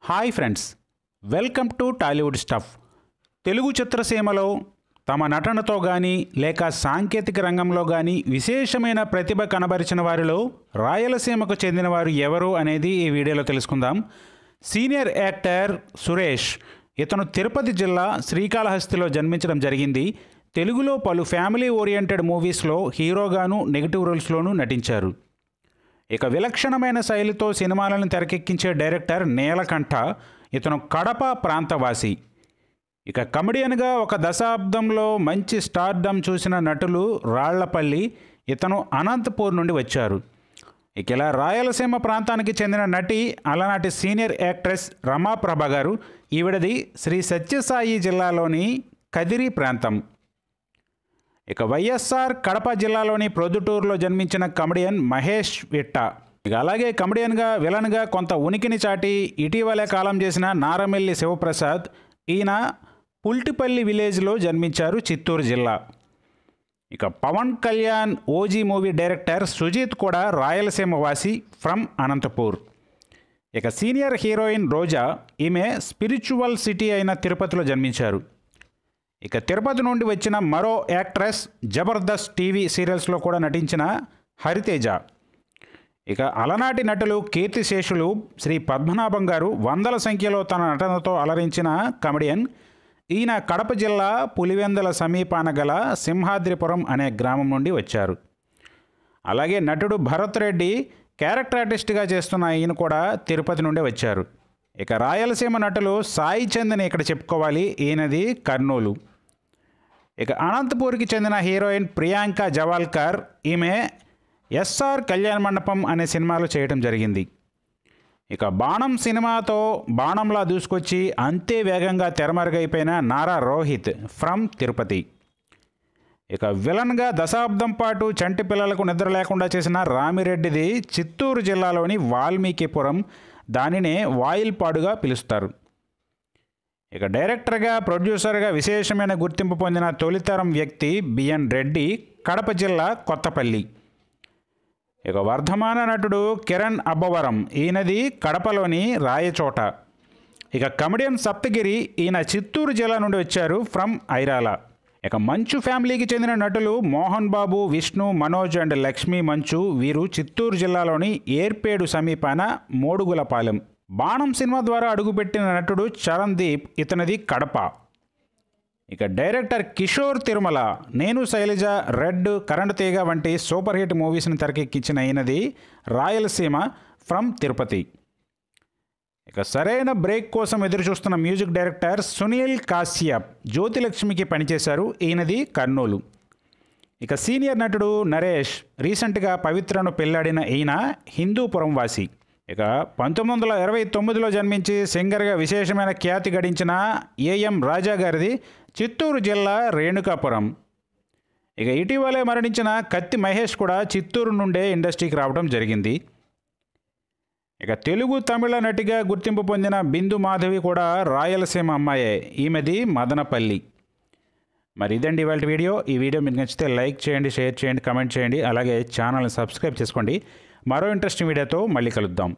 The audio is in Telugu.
Hi friends, welcome to Tollywood stuff. Telugu చిత్రసీమలో తమ నటనతో కానీ లేక సాంకేతిక రంగంలో కానీ విశేషమైన ప్రతిభ కనబరిచిన వారిలో రాయలసీమకు చెందినవారు ఎవరు అనేది ఈ వీడియోలో తెలుసుకుందాం. Senior actor Suresh. ఇతను తిరుపతి జిల్లా శ్రీకాళహస్తిలో జన్మించడం జరిగింది. తెలుగులో పలు ఫ్యామిలీ ఓరియంటెడ్ మూవీస్లో హీరోగాను నెగిటివ్ రోల్స్లోనూ నటించారు. ఇక విలక్షణమైన శైలితో సినిమాలను తెరకెక్కించే డైరెక్టర్ నీలకంఠ. ఇతను కడప ప్రాంతవాసి. ఇక కమెడియన్గా ఒక దశాబ్దంలో మంచి స్టార్డమ్ చూసిన నటులు రాళ్లపల్లి. ఇతను అనంతపూర్ నుండి వచ్చారు. ఇక ఇలా రాయలసీమ ప్రాంతానికి చెందిన నటి అలనాటి సీనియర్ యాక్ట్రెస్ రమాప్రభ గారు. ఈవిడది శ్రీ సత్యసాయి జిల్లాలోని కదిరి ప్రాంతం. ఇక వైఎస్ఆర్ కడప జిల్లాలోని ప్రొద్దుటూరులో జన్మించిన కమెడియన్ మహేష్ విట్ట. ఇక అలాగే కమెడియన్గా విలన్గా కొంత ఉనికిని చాటి ఇటీవలే కాలం చేసిన నారమెల్లి శివప్రసాద్. ఈయన పుల్టిపల్లి విలేజ్లో జన్మించారు, చిత్తూరు జిల్లా. ఇక Pawan Kalyan OG movie director Sujeeth కూడా రాయలసీమ వాసి, ఫ్రమ్ అనంతపూర్. ఇక సీనియర్ హీరోయిన్ రోజా. ఈమె స్పిరిచువల్ సిటీ అయిన తిరుపతిలో జన్మించారు. ఇక తిరుపతి నుండి వచ్చిన మరో యాక్ట్రెస్ జబర్దస్త్ టీవీ సీరియల్స్లో కూడా నటించిన హరితేజ. ఇక అలనాటి నటులు కీర్తిశేషులు శ్రీ పద్మనాభం గారు వందల సంఖ్యలో తన నటనతో అలరించిన కమెడియన్. ఈయన కడప జిల్లా పులివెందుల సమీపాన గల సింహాద్రిపురం అనే గ్రామం నుండి వచ్చారు. అలాగే నటుడు భరత్ రెడ్డి క్యారెక్టర్ ఆర్టిస్ట్గా చేస్తున్న ఈయన కూడా తిరుపతి నుండి వచ్చారు. ఇక రాయలసీమ నటులు సాయి చంద్ని ఇక్కడ చెప్పుకోవాలి. ఈయనది కర్నూలు. ఇక అనంతపూర్కి చెందిన హీరోయిన్ ప్రియాంక జవాల్కర్. ఈమె ఎస్ఆర్ కళ్యాణ మండపం అనే సినిమాలు చేయడం జరిగింది. ఇక బాణం సినిమాతో బాణంలా దూసుకొచ్చి అంతే వేగంగా తెరమరుగైపోయిన నారా రోహిత్, ఫ్రమ్ తిరుపతి. ఇక విలన్గా దశాబ్దం పాటు చంటి పిల్లలకు నిద్ర లేకుండా చేసిన రామిరెడ్డిది చిత్తూరు జిల్లాలోని వాల్మీకిపురం. దానినే వాయిల్పాడుగా పిలుస్తారు. ఇక డైరెక్టర్గా ప్రొడ్యూసర్గా విశేషమైన గుర్తింపు పొందిన తొలితరం వ్యక్తి బిఎన్ రెడ్డి, కడప జిల్లా కొత్తపల్లి. ఇక వర్ధమాన నటుడు కిరణ్ అబ్బవరం. ఈయనది కడపలోని రాయచోట. ఇక కమెడియన్ సప్తగిరి. ఈయన చిత్తూరు జిల్లా నుండి వచ్చారు, ఫ్రమ్ ఐరాల. ఇక మంచు ఫ్యామిలీకి చెందిన నటులు మోహన్ బాబు, విష్ణు, మనోజ్ అండ్ లక్ష్మీ మంచు. వీరు చిత్తూరు జిల్లాలోని ఏర్పేడు సమీపాన మోడుగులపాలెం. బాణం సినిమా ద్వారా అడుగుపెట్టిన నటుడు చరణ్దీప్. ఇతనిది కడప. ఇక డైరెక్టర్ కిషోర్ తిరుమల. నేను శైలజ, రెడ్, కరెంట్ తీగ వంటి సూపర్ హిట్ మూవీస్ని తెరకెక్కించిన ఈయనది రాయలసీమ, ఫ్రమ్ తిరుపతి. ఇక సరైన బ్రేక్ కోసం ఎదురు చూస్తున్న మ్యూజిక్ డైరెక్టర్ సునీల్ కాశ్యప్ జ్యోతిలక్ష్మికి పనిచేశారు. ఈయనది కర్నూలు. ఇక సీనియర్ నటుడు నరేష్. రీసెంట్గా పవిత్రను పెళ్లాడిన ఈయన హిందూపురం వాసి. ఇక 1929లో జన్మించి సింగర్గా విశేషమైన ఖ్యాతి గడించిన ఏఎం రాజా గారిది చిత్తూరు జిల్లా రేణుకాపురం. ఇక ఇటీవలే మరణించిన కత్తి మహేష్ కూడా చిత్తూరు నుండే ఇండస్ట్రీకి రావడం జరిగింది. ఇక తెలుగు తమిళ నటిగా గుర్తింపు పొందిన బిందు మాధవి కూడా రాయలసీమ అమ్మాయే. ఈమెది మదనపల్లి. మరి ఇదండి ఇవాళ వీడియో. ఈ వీడియో మీకు నచ్చితే లైక్ చేయండి, షేర్ చేయండి, కమెంట్ చేయండి. అలాగే ఛానల్ని సబ్స్క్రైబ్ చేసుకోండి. మరో ఇంట్రెస్టింగ్ వీడియోతో మళ్ళీ కలుద్దాం.